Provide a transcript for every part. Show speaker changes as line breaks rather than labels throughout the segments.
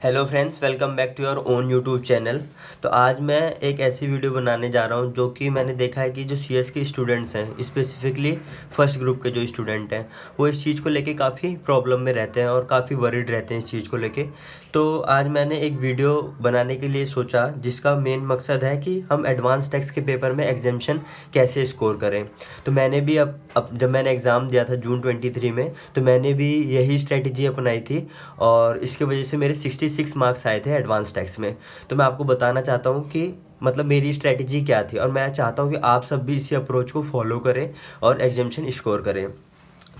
Hello friends, welcome back to your own YouTube channel. तो आज मैं एक ऐसी वीडियो बनाने जा रहा हूं जो कि मैंने देखा है कि जो सीएस के स्टूडेंट्स हैं, स्पेसिफिकली फर्स्ट ग्रुप के जो स्टूडेंट हैं, वो इस चीज़ को लेके काफ़ी प्रॉब्लम में रहते हैं और काफ़ी वरीड रहते हैं इस चीज़ को लेके। तो आज मैंने एक वीडियो बनाने के लिए सोचा जिसका मेन मकसद है कि हम एडवांस टैक्स के पेपर में एग्जामिशन कैसे स्कोर करें। तो मैंने भी अब जब मैंने एग्ज़ाम दिया था जून 23 में, तो मैंने भी यही स्ट्रेटजी अपनाई थी और इसकी वजह से मेरे 66 मार्क्स आए थे एडवांस टैक्स में। तो मैं आपको बताना चाहता हूँ कि मतलब मेरी स्ट्रेटजी क्या थी और मैं चाहता हूँ कि आप सब भी इसी अप्रोच को फॉलो करें और एग्जामिशन स्कोर करें।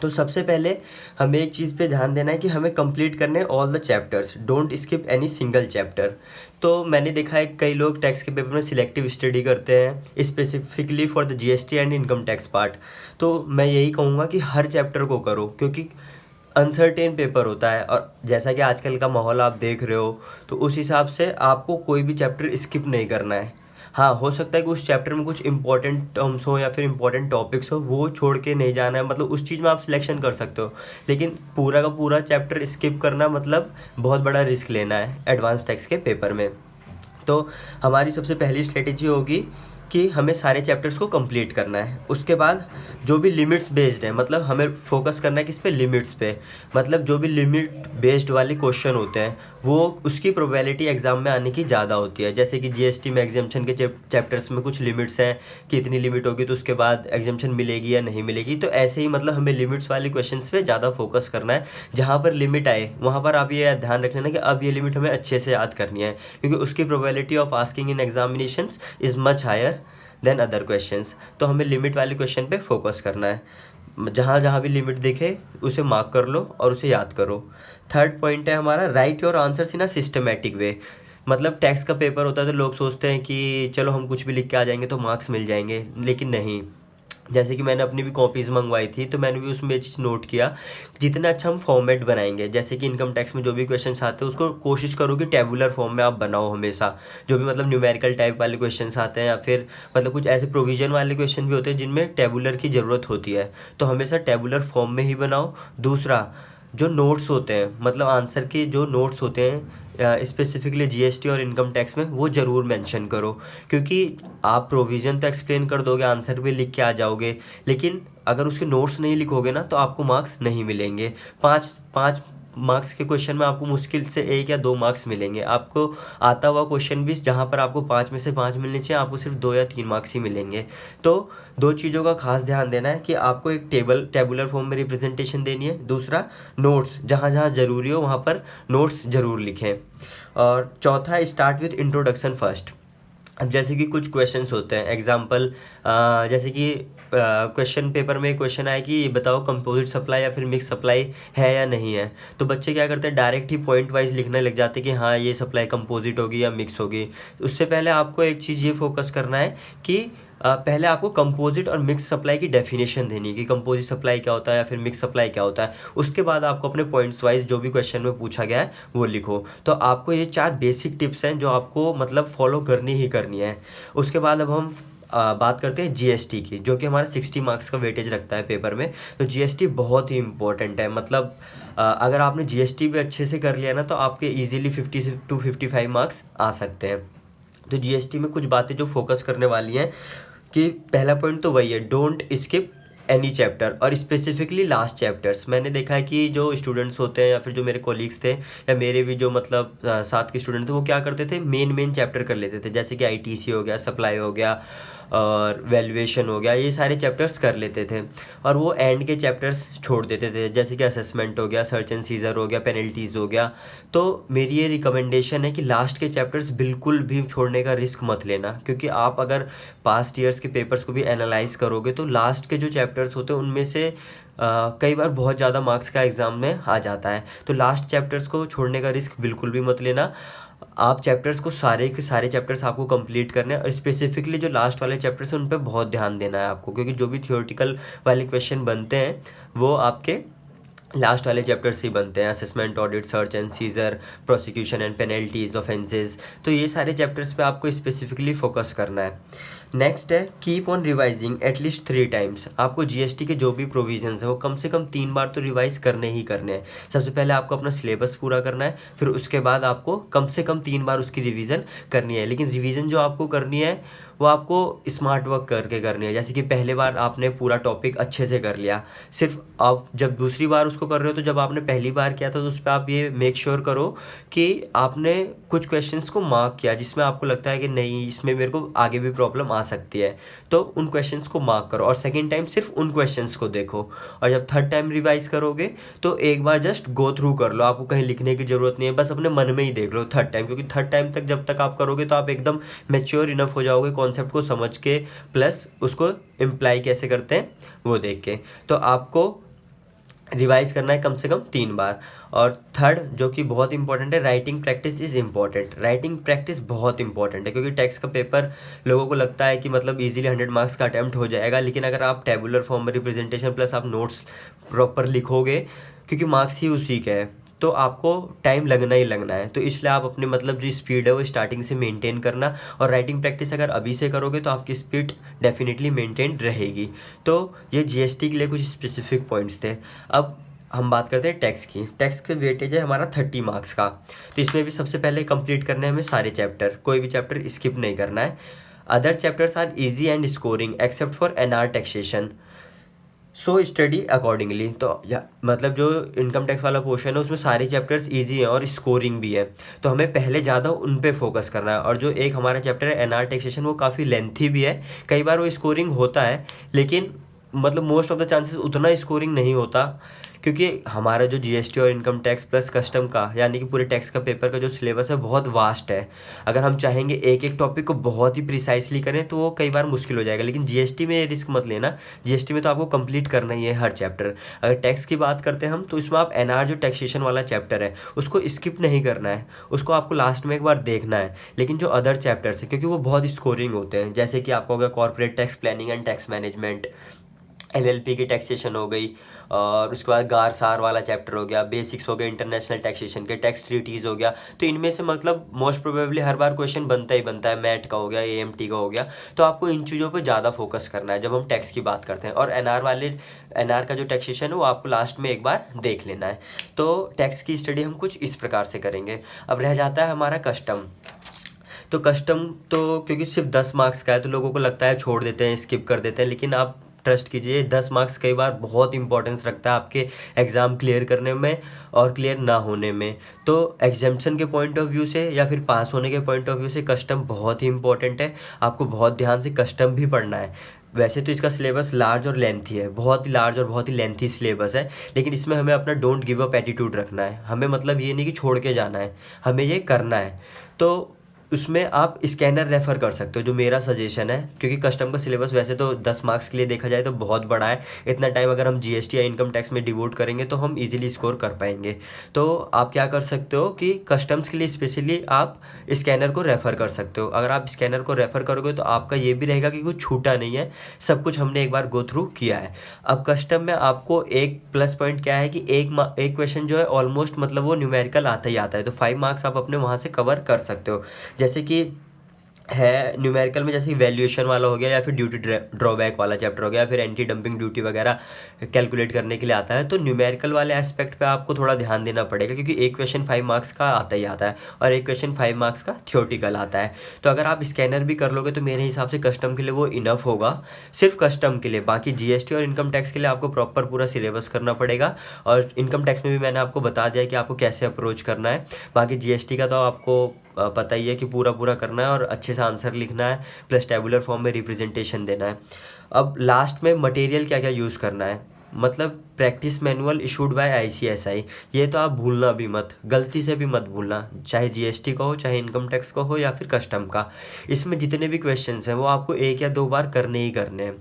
तो सबसे पहले हमें एक चीज़ पे ध्यान देना है कि हमें कंप्लीट करने all the chapters, don't skip any single chapter. तो मैंने देखा है कई लोग टैक्स के पेपर में सिलेक्टिव स्टडी करते हैं specifically for the GST and income tax part. तो मैं यही कहूँगा कि हर चैप्टर को करो, क्योंकि अनसर्टेन पेपर होता है और जैसा कि आजकल का माहौल आप देख रहे हो, तो उस हिसाब से आपको कोई भी चैप्टर स्किप नहीं करना है। हाँ, हो सकता है कि उस चैप्टर में कुछ इंपॉर्टेंट टर्म्स हो या फिर इंपॉर्टेंट टॉपिक्स हो, वो छोड़ के नहीं जाना है, मतलब उस चीज़ में आप सिलेक्शन कर सकते हो। लेकिन पूरा का पूरा चैप्टर स्किप करना मतलब बहुत बड़ा रिस्क लेना है एडवांस टैक्स के पेपर में। तो हमारी सबसे पहली स्ट्रेटेजी होगी कि हमें सारे चैप्टर्स को कंप्लीट करना है। उसके बाद जो भी लिमिट्स बेस्ड है, मतलब हमें फोकस करना है किस पे, लिमिट्स पे। मतलब जो भी लिमिट बेस्ड वाले क्वेश्चन होते हैं वो उसकी प्रोबेबिलिटी एग्जाम में आने की ज़्यादा होती है। जैसे कि जीएसटी में एग्जाम्पशन के चैप्टर्स में कुछ लिमिट्स हैं कि इतनी लिमिट होगी तो उसके बाद एग्जाम्पशन मिलेगी या नहीं मिलेगी। तो ऐसे ही मतलब हमें लिमिट्स वाले क्वेश्चंस पे ज़्यादा फोकस करना है। जहाँ पर लिमिट आए वहाँ पर आप ये ध्यान रखना कि अब ये लिमिट हमें अच्छे से याद करनी है, क्योंकि उसकी probability of asking in examinations is much higher than other questions. तो हमें लिमिट वाले क्वेश्चन पे फोकस करना है। जहाँ जहाँ भी लिमिट दिखे उसे मार्क कर लो और उसे याद करो। थर्ड पॉइंट है हमारा, right your answers in a systematic way. मतलब टैक्स का पेपर होता है तो लोग सोचते हैं कि चलो हम कुछ भी लिख के आ जाएंगे तो मार्क्स मिल जाएंगे, लेकिन नहीं। जैसे कि मैंने अपनी भी कॉपीज़ मंगवाई थी, तो मैंने भी उसमें ये चीज़ नोट किया, जितना अच्छा हम फॉर्मेट बनाएंगे, जैसे कि इनकम टैक्स में जो भी क्वेश्चंस आते हैं उसको कोशिश करो कि टेबुलर फॉर्म में आप बनाओ हमेशा। जो भी मतलब न्यूमेरिकल टाइप वाले क्वेश्चंस आते हैं या फिर मतलब कुछ ऐसे प्रोविजन वाले क्वेश्चन भी होते हैं जिनमें टेबुलर की ज़रूरत होती है, तो हमेशा टेबुलर फॉर्म में ही बनाओ। दूसरा, जो नोट्स होते हैं, मतलब आंसर के जो नोट्स होते हैं स्पेसिफिकली जीएसटी और इनकम टैक्स में, वो ज़रूर मेंशन करो। क्योंकि आप प्रोविज़न तो एक्सप्लेन कर दोगे, आंसर भी लिख के आ जाओगे, लेकिन अगर उसके नोट्स नहीं लिखोगे ना तो आपको मार्क्स नहीं मिलेंगे। पाँच पाँच मार्क्स के क्वेश्चन में आपको मुश्किल से 1 या 2 मार्क्स मिलेंगे। आपको आता हुआ क्वेश्चन भी जहाँ पर आपको 5 में से 5 मिलने चाहिए, आपको सिर्फ 2 या 3 मार्क्स ही मिलेंगे। तो दो चीज़ों का खास ध्यान देना है कि आपको एक टेबुलर फॉर्म में रिप्रेजेंटेशन देनी है। दूसरा, नोट्स जहाँ जहाँ ज़रूरी हो वहाँ पर नोट्स ज़रूर लिखें। और चौथा, स्टार्ट विथ इंट्रोडक्शन फर्स्ट। अब जैसे कि कुछ क्वेश्चंस होते हैं, एग्जांपल जैसे कि क्वेश्चन पेपर में क्वेश्चन आया कि ये बताओ कंपोजिट सप्लाई या फिर मिक्स सप्लाई है या नहीं है। तो बच्चे क्या करते हैं, डायरेक्ट ही पॉइंट वाइज लिखने लग जाते हैं कि हाँ ये सप्लाई कंपोजिट होगी या मिक्स होगी। उससे पहले आपको एक चीज़ ये फोकस करना है कि पहले आपको कंपोजिट और मिक्स सप्लाई की डेफिनेशन देनी है कि कंपोजिट सप्लाई क्या होता है या फिर मिक्स सप्लाई क्या होता है। उसके बाद आपको अपने पॉइंट्स वाइज जो भी क्वेश्चन में पूछा गया है वो लिखो। तो आपको ये 4 बेसिक टिप्स हैं जो आपको मतलब फॉलो करनी ही करनी है। उसके बाद अब हम बात करते हैं जीएसटी की, जो कि हमारा 60 मार्क्स का वेटेज रखता है पेपर में। तो जीएसटी बहुत ही इंपॉर्टेंट है। मतलब अगर आपने जीएसटी भी अच्छे से कर लिया ना तो आपके इजीली 50 to 55 मार्क्स आ सकते हैं। तो जीएसटी में कुछ बातें जो फोकस करने वाली हैं कि पहला पॉइंट तो वही है, डोंट स्किप एनी चैप्टर, और स्पेसिफिकली लास्ट चैप्टर्स। मैंने देखा है कि जो स्टूडेंट्स होते हैं या फिर जो मेरे कोलीग्स थे या मेरे भी जो मतलब साथ के स्टूडेंट थे, वो क्या करते थे, मेन चैप्टर कर लेते थे, जैसे कि आईटीसी हो गया, सप्लाई हो गया और वैल्यूएशन हो गया, ये सारे चैप्टर्स कर लेते थे। और वो एंड के चैप्टर्स छोड़ देते थे, जैसे कि असेसमेंट हो गया, सर्च एंड सीजर हो गया, पेनल्टीज़ हो गया। तो मेरी ये रिकमेंडेशन है कि लास्ट के चैप्टर्स बिल्कुल भी छोड़ने का रिस्क मत लेना, क्योंकि आप अगर पास्ट ईयर्स के पेपर्स को भी एनालाइज करोगे तो लास्ट के जो चैप्टर्स होते हैं उनमें से कई बार बहुत ज़्यादा मार्क्स का एग्ज़ाम में आ जाता है। तो लास्ट चैप्टर्स को छोड़ने का रिस्क बिल्कुल भी मत लेना। आप चैप्टर्स को सारे के सारे चैप्टर्स आपको कंप्लीट करने हैं, और स्पेसिफिकली जो लास्ट वाले चैप्टर्स हैं उन पर बहुत ध्यान देना है आपको, क्योंकि जो भी थियोरेटिकल वाले क्वेश्चन बनते हैं वो आपके लास्ट वाले चैप्टर्स ही बनते हैं, assessment, audit, search and seizure, prosecution and penalties, offences. तो ये सारे चैप्टर्स पे आपको स्पेसिफिकली फोकस करना है। नेक्स्ट है keep on revising at least 3 times. आपको जीएसटी के जो भी प्रोविजंस है वो कम से कम 3 बार तो रिवाइज करने ही करने हैं। सबसे पहले आपको अपना सिलेबस पूरा करना है, फिर उसके बाद आपको कम से कम 3 बार उसकी रिवीजन करनी है। लेकिन रिवीजन जो आपको करनी है वो आपको स्मार्ट वर्क करके करनी है। जैसे कि पहले बार आपने पूरा टॉपिक अच्छे से कर लिया, सिर्फ आप जब दूसरी बार उसको कर रहे हो तो जब आपने पहली बार किया था तो उस पर आप ये मेक श्योर करो कि आपने कुछ क्वेश्चंस को मार्क किया जिसमें आपको लगता है कि नहीं इसमें मेरे को आगे भी प्रॉब्लम आ सकती है, तो उन क्वेश्चंस को मार्क करो और सेकेंड टाइम सिर्फ उन क्वेश्चंस को देखो। और जब थर्ड टाइम रिवाइज करोगे तो एक बार जस्ट गो थ्रू कर लो, आपको कहीं लिखने की ज़रूरत नहीं है, बस अपने मन में ही देख लो थर्ड टाइम, क्योंकि थर्ड टाइम तक जब तक आप करोगे तो आप एकदम मेच्योर इनफ हो जाओगे कॉन्सेप्ट को समझ के, प्लस उसको इम्प्लाई कैसे करते हैं वो देख के। तो आपको रिवाइज करना है कम से कम 3 बार। और थर्ड जो कि बहुत इंपॉर्टेंट है, writing practice is important. Writing practice बहुत इंपॉर्टेंट है क्योंकि टेक्स्ट का पेपर लोगों को लगता है कि मतलब इजीली 100 मार्क्स का अटैम्प्ट हो जाएगा, लेकिन अगर आप टेबुलर फॉर्म में रिप्रेजेंटेशन प्लस आप नोट्स प्रॉपर लिखोगे, क्योंकि मार्क्स ही उसी के हैं, तो आपको टाइम लगना ही लगना है। तो इसलिए आप अपने मतलब जो स्पीड है वो स्टार्टिंग से मेंटेन करना, और राइटिंग प्रैक्टिस अगर अभी से करोगे तो आपकी स्पीड डेफिनेटली मेंटेन रहेगी। तो ये जीएसटी के लिए कुछ स्पेसिफिक पॉइंट्स थे। अब हम बात करते हैं टैक्स की। टैक्स का वेटेज है हमारा 30 मार्क्स का। तो इसमें भी सबसे पहले कंप्लीट करने हैं हमें सारे चैप्टर, कोई भी चैप्टर स्किप नहीं करना है। Other chapters are easy and scoring except for NR taxation, so study accordingly. तो मतलब जो इनकम टैक्स वाला पोर्शन है उसमें सारे चैप्टर्स इजी हैं और स्कोरिंग भी है, तो हमें पहले ज़्यादा उन पे फोकस करना है। और जो एक हमारा चैप्टर है एनआर टैक्सेशन वो काफ़ी लेंथी भी है, कई बार वो स्कोरिंग होता है, लेकिन मतलब मोस्ट ऑफ द चांसेस उतना स्कोरिंग नहीं होता, क्योंकि हमारा जो जीएसटी और इनकम टैक्स प्लस कस्टम का यानी कि पूरे टैक्स का पेपर का जो सिलेबस है बहुत वास्ट है। अगर हम चाहेंगे एक एक टॉपिक को बहुत ही प्रिसाइसली करें तो वो कई बार मुश्किल हो जाएगा, लेकिन जीएसटी में ये रिस्क मत लेना। जीएसटी में तो आपको कंप्लीट करना ही है हर चैप्टर। अगर टैक्स की बात करते हैं हम, तो इसमें आप एनआर जो टैक्सेशन वाला चैप्टर है उसको स्किप नहीं करना है, उसको आपको लास्ट में एक बार देखना है। लेकिन जो अदर चैप्टर्स है क्योंकि वो बहुत स्कोरिंग होते हैं, जैसे कि आपको हो गया corporate tax planning and tax management, LLP की टैक्सेशन हो गई, और उसके बाद गार सार वाला चैप्टर हो गया, बेसिक्स हो गए इंटरनेशनल टैक्सेशन के, टैक्स ट्रीटीज़ हो गया। तो इनमें से मतलब मोस्ट प्रोबेबली हर बार क्वेश्चन बनता ही बनता है, मैट का हो गया, एएमटी का हो गया। तो आपको इन चीज़ों पे ज़्यादा फोकस करना है जब हम टैक्स की बात करते हैं। और एनआर का जो टैक्सेशन है वो आपको लास्ट में एक बार देख लेना है। तो टैक्स की स्टडी हम कुछ इस प्रकार से करेंगे। अब रह जाता है हमारा कस्टम। तो कस्टम तो क्योंकि सिर्फ 10 मार्क्स का है तो लोगों को लगता है छोड़ देते हैं, स्किप कर देते हैं, लेकिन आप ट्रस्ट कीजिए 10 मार्क्स कई बार बहुत इंपॉर्टेंस रखता है आपके एग्ज़ाम क्लियर करने में और क्लियर ना होने में। तो एग्जाम्पशन के पॉइंट ऑफ व्यू से या फिर पास होने के पॉइंट ऑफ व्यू से कस्टम बहुत ही इंपॉर्टेंट है। आपको बहुत ध्यान से कस्टम भी पढ़ना है। वैसे तो इसका सिलेबस लार्ज और लेंथी है, बहुत ही लार्ज और बहुत ही लेंथी सिलेबस है, लेकिन इसमें हमें अपना डोंट गिव अप एटीट्यूड रखना है। हमें मतलब ये नहीं कि छोड़ के जाना है, हमें ये करना है। तो उसमें आप स्कैनर रेफ़र कर सकते हो, जो मेरा सजेशन है, क्योंकि कस्टम का सिलेबस वैसे तो 10 मार्क्स के लिए देखा जाए तो बहुत बड़ा है। इतना टाइम अगर हम जीएसटी या इनकम टैक्स में डिवोट करेंगे तो हम इजीली स्कोर कर पाएंगे। तो आप क्या कर सकते हो कि कस्टम्स के लिए स्पेशली आप स्कैनर को रेफ़र कर सकते हो। अगर आप स्कैनर को रेफ़र करोगे तो आपका ये भी रहेगा कि कुछ छूटा नहीं है, सब कुछ हमने एक बार गो थ्रू किया है। अब कस्टम में आपको एक प्लस पॉइंट क्या है कि एक क्वेश्चन जो है ऑलमोस्ट मतलब वो न्यूमेरिकल आता ही आता है, तो 5 मार्क्स आप अपने वहाँ से कवर कर सकते हो। जैसे कि है न्यूमेरिकल में, जैसे वैल्यूएशन वाला हो गया या फिर ड्यूटी ड्रॉबैक वाला चैप्टर हो गया, फिर एंटी डंपिंग ड्यूटी वगैरह कैलकुलेट करने के लिए आता है। तो न्यूमेरिकल वाले एस्पेक्ट पे आपको थोड़ा ध्यान देना पड़ेगा, क्योंकि एक क्वेश्चन 5 मार्क्स का आता ही आता है और एक क्वेश्चन 5 मार्क्स का थ्योरेटिकल आता है। तो अगर आप स्कैनर भी कर लोगे तो मेरे हिसाब से कस्टम के लिए वो इनफ होगा, सिर्फ कस्टम के लिए। बाकी जीएसटी और इनकम टैक्स के लिए आपको प्रॉपर पूरा सिलेबस करना पड़ेगा, और इनकम टैक्स में भी मैंने आपको बता दिया कि आपको कैसे अप्रोच करना है। बाकी जीएसटी का तो आपको पता ही है कि पूरा पूरा करना है और अच्छे से आंसर लिखना है, प्लस टेबुलर फॉर्म में रिप्रेजेंटेशन देना है। अब लास्ट में मटेरियल क्या क्या यूज़ करना है, मतलब practice manual issued by ICSI, ये तो आप भूलना भी मत, गलती से भी मत भूलना, चाहे जीएसटी का हो, चाहे इनकम टैक्स का हो या फिर कस्टम का। इसमें जितने भी क्वेश्चंस हैं वो आपको 1 या 2 बार करने ही करने हैं।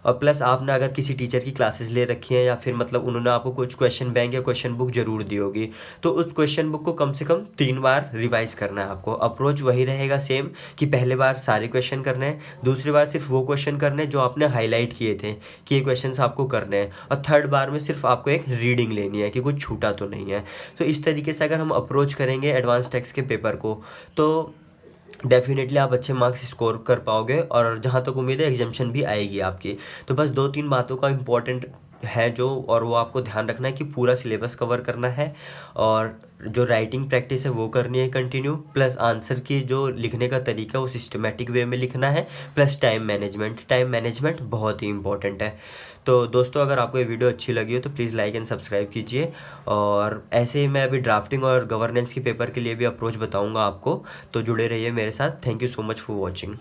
और प्लस आपने अगर किसी टीचर की क्लासेस ले रखी हैं या फिर मतलब उन्होंने आपको कुछ क्वेश्चन बैंक या क्वेश्चन बुक जरूर दी होगी, तो उस क्वेश्चन बुक को कम से कम 3 बार रिवाइज करना है आपको। अप्रोच वही रहेगा सेम, कि पहले बार सारे क्वेश्चन करने हैं, दूसरी बार सिर्फ वो क्वेश्चन करने हैं जो आपने हाईलाइट किए थे कि ये क्वेश्चन आपको करने हैं, और थर्ड बार में सिर्फ आपको एक रीडिंग लेनी है कि कुछ छूटा तो नहीं है। तो इस तरीके से अगर हम अप्रोच करेंगे एडवांस टैक्स के पेपर को, तो डेफिनेटली आप अच्छे मार्क्स स्कोर कर पाओगे, और जहाँ तक उम्मीद है एग्जाम्शन भी आएगी आपकी। तो बस 2-3 बातों का इम्पोर्टेंट है जो, और वो आपको ध्यान रखना है कि पूरा सिलेबस कवर करना है, और जो राइटिंग प्रैक्टिस है वो करनी है कंटिन्यू, प्लस आंसर की जो लिखने का तरीका है वो सिस्टमेटिक वे में लिखना है, प्लस टाइम मैनेजमेंट बहुत ही इंपॉर्टेंट है। तो दोस्तों, अगर आपको ये वीडियो अच्छी लगी हो तो प्लीज़ लाइक एंड सब्सक्राइब कीजिए, और ऐसे ही मैं अभी ड्राफ्टिंग और गवर्नेंस के पेपर के लिए भी अप्रोच बताऊंगा आपको, तो जुड़े रहिए मेरे साथ। Thank you so much for watching.